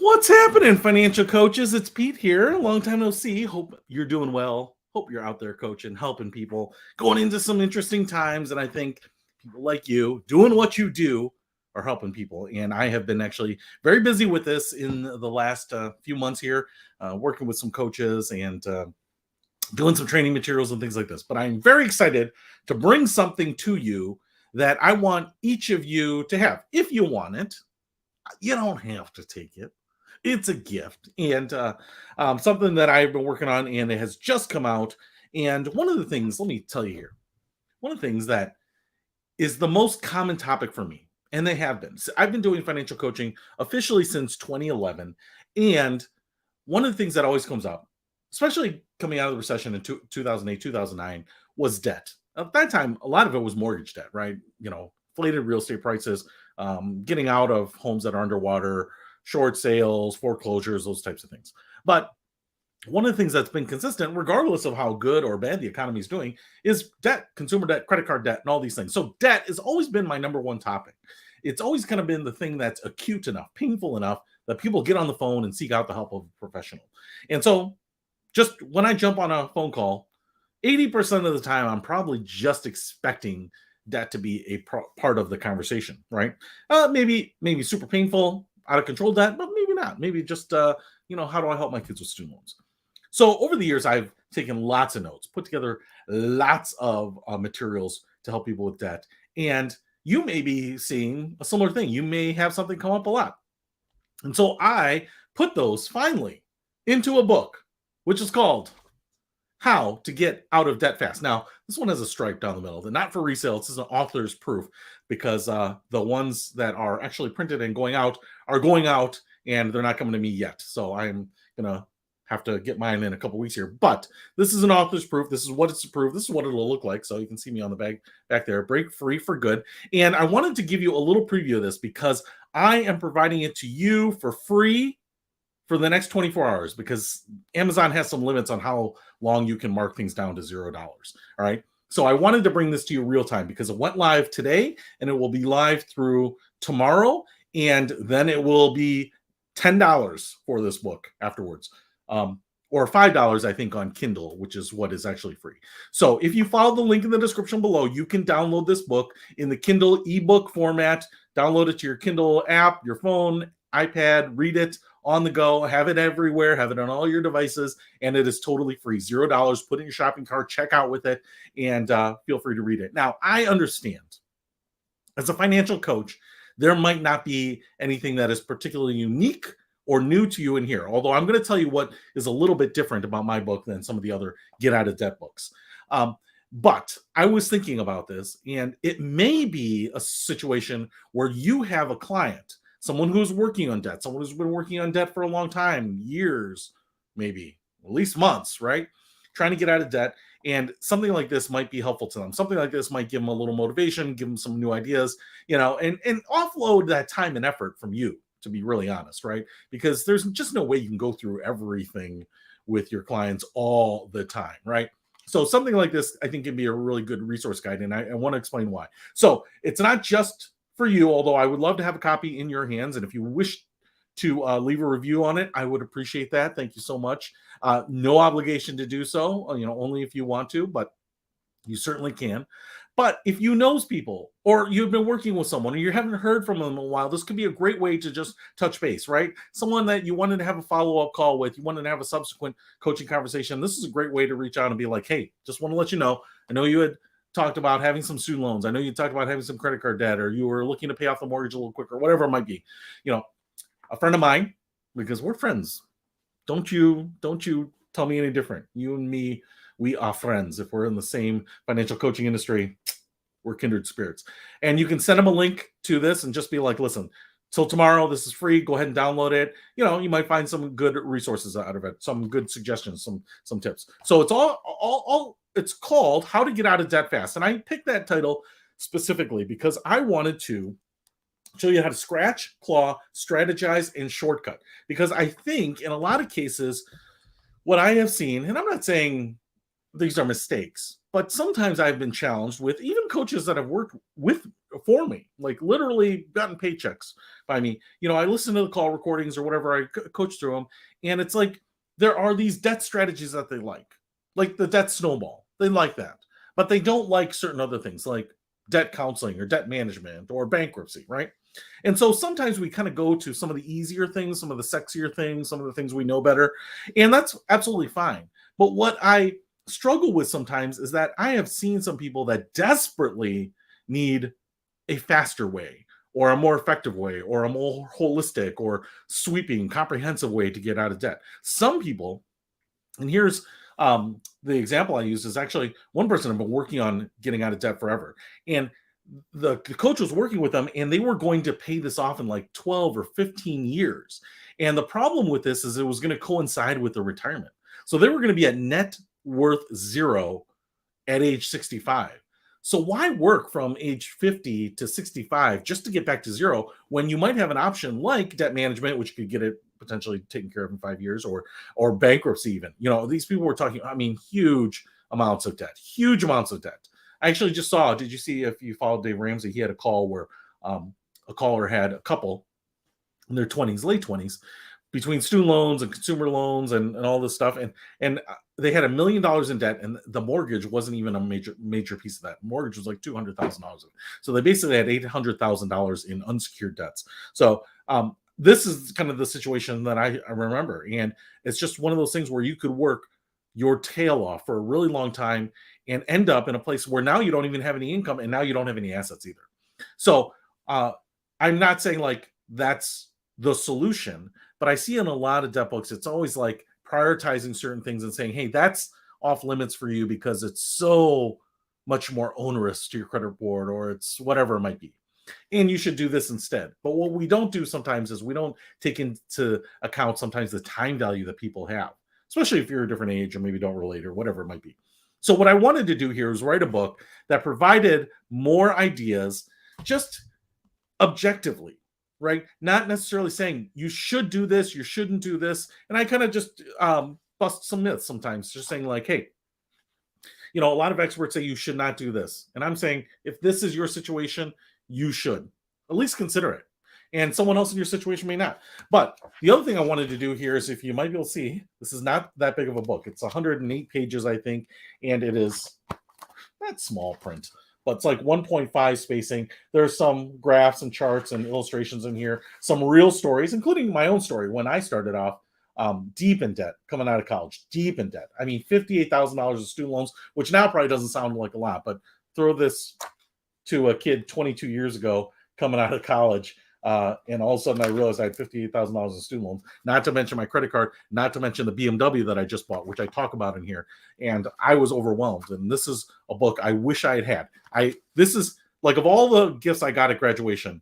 What's happening, financial coaches? It's Pete here. Long time no see. Hope you're doing well. Hope you're out there coaching, helping people, going into some interesting times. And I think people like you doing what you do are helping people. And I have been actually very busy with this in the last few months here, working with some coaches and doing some training materials and things like this. But I'm very excited to bring something to you that I want each of you to have. If you want it, you don't have to take it. It's a gift and something that I've been working on, and it has just come out. And one of the things, let me tell you here, one of the things that is the most common topic for me, and they have been. So I've been doing financial coaching officially since 2011, and one of the things that always comes up, especially coming out of the recession in 2008, 2009, was debt. At that time, a lot of it was mortgage debt, right? Inflated real estate prices, getting out of homes that are underwater, short sales, foreclosures, those types of things. But one of the things that's been consistent, regardless of how good or bad the economy is doing, is debt, consumer debt, credit card debt, and all these things. So debt has always been my number one topic. It's always kind of been the thing that's acute enough, painful enough that people get on the phone and seek out the help of a professional. And so just when I jump on a phone call, 80% of the time, I'm probably just expecting that to be a part of the conversation, right? Maybe super painful, out of control debt, but maybe not. Maybe just, how do I help my kids with student loans? So over the years, I've taken lots of notes, put together lots of materials to help people with debt. And you may be seeing a similar thing. You may have something come up a lot. And so I put those finally into a book, which is called How to Get Out of Debt Fast. Now, this one has a stripe down the middle. They're not for resale. This is an author's proof because the ones that are actually printed and going out are going out and they're not coming to me yet. So I'm going to have to get mine in a couple weeks here. But this is an author's proof. This is what it's approved. This is what it'll look like. So you can see me on the back there. Break free for good. And I wanted to give you a little preview of this because I am providing it to you for free for the next 24 hours because Amazon has some limits on how long you can mark things down to $0. All right. So I wanted to bring this to you real time because it went live today and it will be live through tomorrow. And then it will be $10 for this book afterwards. Or $5, I think, on Kindle, which is what is actually free. So if you follow the link in the description below, you can download this book in the Kindle ebook format, download it to your Kindle app, your phone, iPad, read it on the go, have it everywhere, have it on all your devices, and it is totally free. $0. Put it in your shopping cart, check out with it, and feel free to read it. Now, I understand as a financial coach, there might not be anything that is particularly unique or new to you in here, although I'm going to tell you what is a little bit different about my book than some of the other get out of debt books. But I was thinking about this, and it may be a situation where you have a client, someone who's working on debt, someone who's been working on debt for a long time, years, maybe at least months, right? Trying to get out of debt. And something like this might be helpful to them. Something like this might give them a little motivation, give them some new ideas, and offload that time and effort from you, to be really honest, right? Because there's just no way you can go through everything with your clients all the time, right? So something like this, I think, can be a really good resource guide. And I want to explain why. So it's not just for you, although I would love to have a copy in your hands. And if you wish to leave a review on it, I would appreciate that. Thank you so much. No obligation to do so, only if you want to, but you certainly can. But if you know people or you've been working with someone or you haven't heard from them in a while, this could be a great way to just touch base, right? Someone that you wanted to have a follow-up call with, you wanted to have a subsequent coaching conversation. This is a great way to reach out and be like, hey, just want to let you know, I know you had talked about having some student loans. I know you talked about having some credit card debt, or you were looking to pay off the mortgage a little quicker, whatever it might be. A friend of mine, because we're friends. Don't you tell me any different. You and me, we are friends. If we're in the same financial coaching industry, we're kindred spirits. And you can send them a link to this and just be like, listen, till tomorrow, this is free. Go ahead and download it. You might find some good resources out of it, some good suggestions, some tips. So it's all it's called How to Get Out of Debt Fast. And I picked that title specifically because I wanted to show you how to scratch, claw, strategize, and shortcut. Because I think in a lot of cases, what I have seen, and I'm not saying these are mistakes, but sometimes I've been challenged with even coaches that have worked with for me, like literally gotten paychecks by me. I listen to the call recordings or whatever, I coach through them, and it's like there are these debt strategies that they like the debt snowball. They like that, but they don't like certain other things like debt counseling or debt management or bankruptcy, right? And so sometimes we kind of go to some of the easier things, some of the sexier things, some of the things we know better, and that's absolutely fine. But what I struggle with sometimes is that I have seen some people that desperately need a faster way or a more effective way or a more holistic or sweeping comprehensive way to get out of debt. Some people, and here's the example I used, is actually one person I've been working on getting out of debt forever, and the coach was working with them and they were going to pay this off in like 12 or 15 years. And the problem with this is it was going to coincide with their retirement, so they were going to be at net worth zero at age 65. So why work from age 50 to 65 just to get back to zero when you might have an option like debt management, which could get it potentially taken care of in 5 years, or bankruptcy even. These people were talking, I mean, huge amounts of debt, huge amounts of debt. I actually just saw, did you see, if you followed Dave Ramsey, he had a call where a caller had a couple in their 20s, late 20s, between student loans and consumer loans and all this stuff. And they had $1 million in debt, and the mortgage wasn't even a major piece of that. Mortgage was like $200,000. So they basically had $800,000 in unsecured debts. So this is kind of the situation that I remember. And it's just one of those things where you could work your tail off for a really long time and end up in a place where now you don't even have any income, and now you don't have any assets either. So I'm not saying like that's the solution, but I see in a lot of debt books, it's always like prioritizing certain things and saying, hey, that's off limits for you because it's so much more onerous to your credit board, or it's whatever it might be, and you should do this instead. But what we don't do sometimes is we don't take into account sometimes the time value that people have, especially if you're a different age or maybe don't relate or whatever it might be. So what I wanted to do here is write a book that provided more ideas, just objectively, right? Not necessarily saying you should do this, you shouldn't do this. And I kind of just bust some myths sometimes, just saying like, hey, a lot of experts say you should not do this. And I'm saying if this is your situation, you should at least consider it. And someone else in your situation may not. But the other thing I wanted to do here is, if you might be able to see, this is not that big of a book. It's 108 pages, I think, and it is not small print, but it's like 1.5 spacing. There's some graphs and charts and illustrations in here, some real stories, including my own story when I started off deep in debt, coming out of college, deep in debt. I mean, $58,000 of student loans, which now probably doesn't sound like a lot, but throw this to a kid 22 years ago coming out of college. And all of a sudden I realized I had $58,000 in student loans, not to mention my credit card, not to mention the BMW that I just bought, which I talk about in here. And I was overwhelmed. And this is a book I wish I had had. This is like, of all the gifts I got at graduation,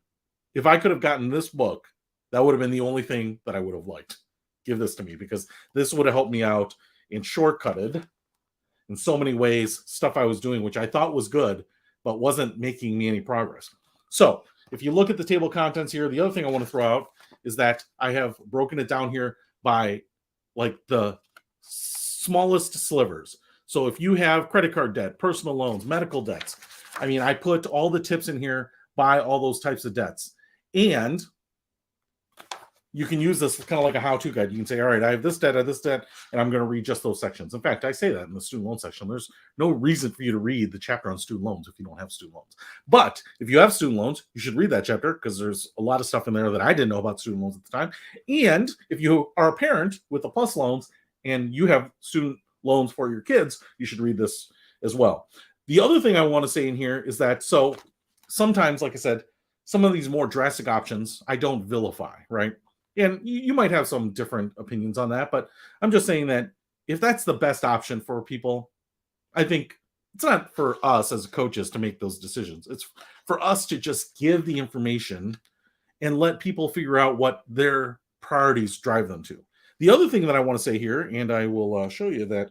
if I could have gotten this book, that would have been the only thing that I would have liked. Give this to me, because this would have helped me out and shortcutted in so many ways stuff I was doing, which I thought was good, but wasn't making me any progress. So if you look at the table of contents here, the other thing I want to throw out is that I have broken it down here by like the smallest slivers. So if you have credit card debt, personal loans, medical debts, I mean, I put all the tips in here by all those types of debts. And you can use this kind of like a how-to guide. You can say, all right, I have this debt, and I'm going to read just those sections. In fact, I say that in the student loan section. There's no reason for you to read the chapter on student loans if you don't have student loans. But if you have student loans, you should read that chapter, because there's a lot of stuff in there that I didn't know about student loans at the time. And if you are a parent with the PLUS loans and you have student loans for your kids, you should read this as well. The other thing I want to say in here is that, so sometimes, like I said, some of these more drastic options, I don't vilify, right? And you might have some different opinions on that, but I'm just saying that if that's the best option for people, I think it's not for us as coaches to make those decisions. It's for us to just give the information and let people figure out what their priorities drive them to. The other thing that I want to say here, and I will show you that,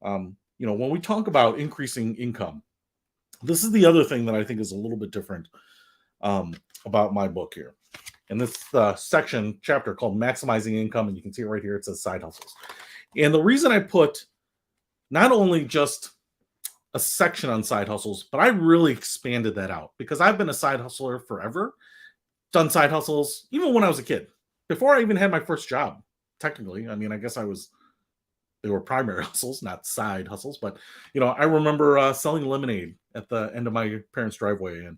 when we talk about increasing income, this is the other thing that I think is a little bit different about my book here. And this chapter called Maximizing Income, and you can see it right here. It says side hustles. And the reason I put not only just a section on side hustles, but I really expanded that out because I've been a side hustler forever, done side hustles even when I was a kid, before I even had my first job. Technically, I mean, I guess they were primary hustles, not side hustles. But I remember selling lemonade at the end of my parents' driveway, and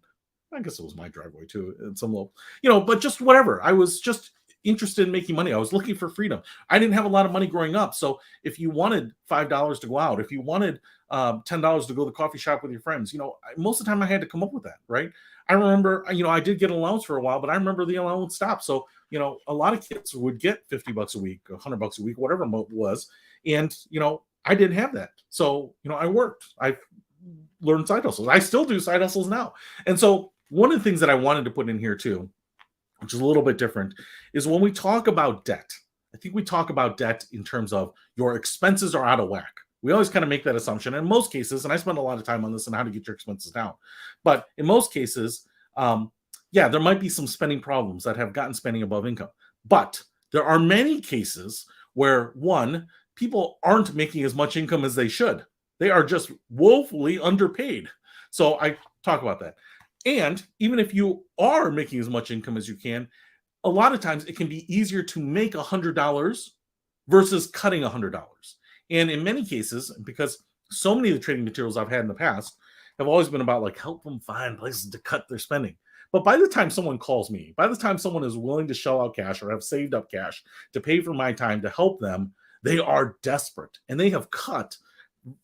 I guess it was my driveway too, in some little, but just whatever. I was just interested in making money. I was looking for freedom. I didn't have a lot of money growing up, so if you wanted $5 to go out, if you wanted $10 to go to the coffee shop with your friends, most of the time I had to come up with that, right? I remember, I did get an allowance for a while, but I remember the allowance stopped. So, a lot of kids would get $50 a week, $100 a week, whatever it was. And, I didn't have that. So, I worked. I learned side hustles. I still do side hustles now. And so one of the things that I wanted to put in here too, which is a little bit different, is when we talk about debt. I think we talk about debt in terms of your expenses are out of whack. We always kind of make that assumption. In most cases, and I spend a lot of time on this and how to get your expenses down. But in most cases, there might be some spending problems that have gotten spending above income. But there are many cases where, one, people aren't making as much income as they should. They are just woefully underpaid. So I talk about that. And even if you are making as much income as you can, a lot of times it can be easier to make $100 versus cutting $100. And in many cases, because so many of the trading materials I've had in the past have always been about like help them find places to cut their spending. But by the time someone calls me, by the time someone is willing to shell out cash or have saved up cash to pay for my time to help them, they are desperate and they have cut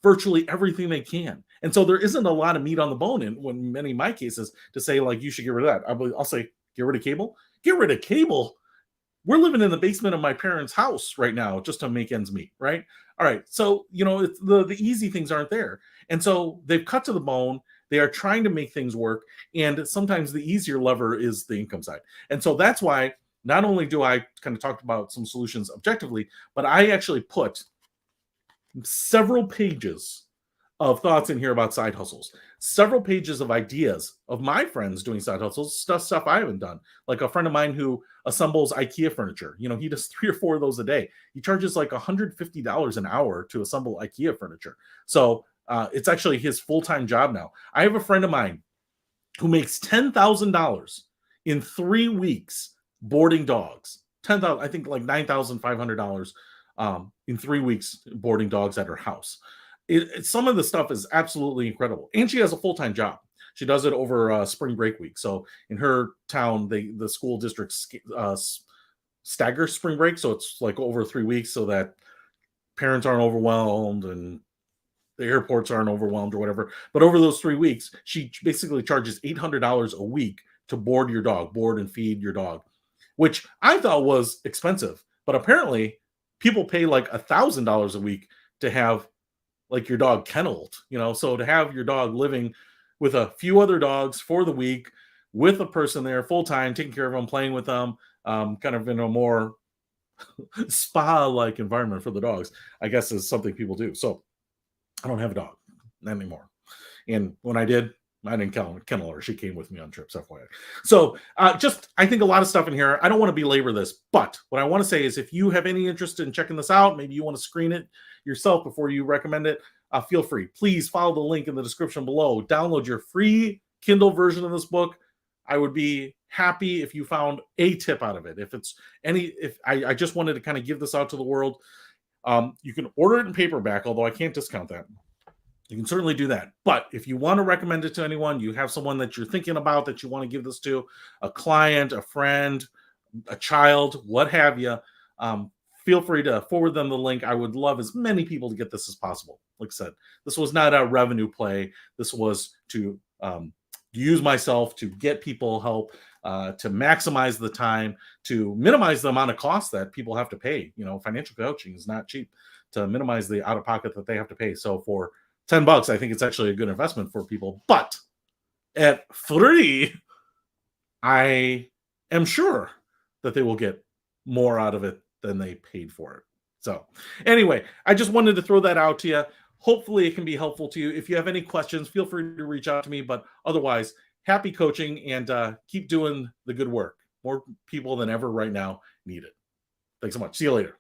virtually everything they can. And so there isn't a lot of meat on the bone in many of my cases to say, like, you should get rid of that. I'll say, get rid of cable. Get rid of cable. We're living in the basement of my parents' house right now just to make ends meet, right? All right. So, it's the easy things aren't there. And so they've cut to the bone. They are trying to make things work. And sometimes the easier lever is the income side. And so that's why not only do I kind of talk about some solutions objectively, but I actually put several pages of thoughts in here about side hustles, several pages of ideas of my friends doing side hustles, stuff I haven't done. Like a friend of mine who assembles IKEA furniture. He does 3 or 4 of those a day. He charges like $150 an hour to assemble IKEA furniture. So it's actually his full-time job now. I have a friend of mine who makes $10,000 in 3 weeks boarding dogs. I think like $9,500 in 3 weeks boarding dogs at her house. Some of the stuff is absolutely incredible. And she has a full-time job. She does it over spring break week. So in her town, the school district stagger spring break. So it's like over 3 weeks so that parents aren't overwhelmed and the airports aren't overwhelmed or whatever. But over those 3 weeks, she basically charges $800 a week to board your dog, board and feed your dog, which I thought was expensive. But apparently people pay like $1,000 a week to have like your dog kenneled, so to have your dog living with a few other dogs for the week with a person there full time, taking care of them, playing with them, kind of in a more spa-like environment for the dogs, I guess is something people do. So I don't have a dog anymore. And when I did, I didn't kennel her. She came with me on trips, FYI. So I think a lot of stuff in here. I don't want to belabor this, but what I want to say is if you have any interest in checking this out, maybe you want to screen it yourself before you recommend it, feel free. Please follow the link in the description below. Download your free Kindle version of this book. I would be happy if you found a tip out of it. If I just wanted to kind of give this out to the world, you can order it in paperback, although I can't discount that. You can certainly do that. But if you want to recommend it to anyone, you have someone that you're thinking about that you want to give this to, a client, a friend, a child, what have you, feel free to forward them the link. I would love as many people to get this as possible. Like I said, this was not a revenue play. This was to use myself to get people help, to maximize the time, to minimize the amount of cost that people have to pay. Financial coaching is not cheap, to minimize the out-of-pocket that they have to pay. So for $10, I think it's actually a good investment for people. But at free, I am sure that they will get more out of it than they paid for it. So anyway, I just wanted to throw that out to you. Hopefully it can be helpful to you. If you have any questions, feel free to reach out to me. But otherwise, happy coaching and keep doing the good work. More people than ever right now need it. Thanks so much. See you later.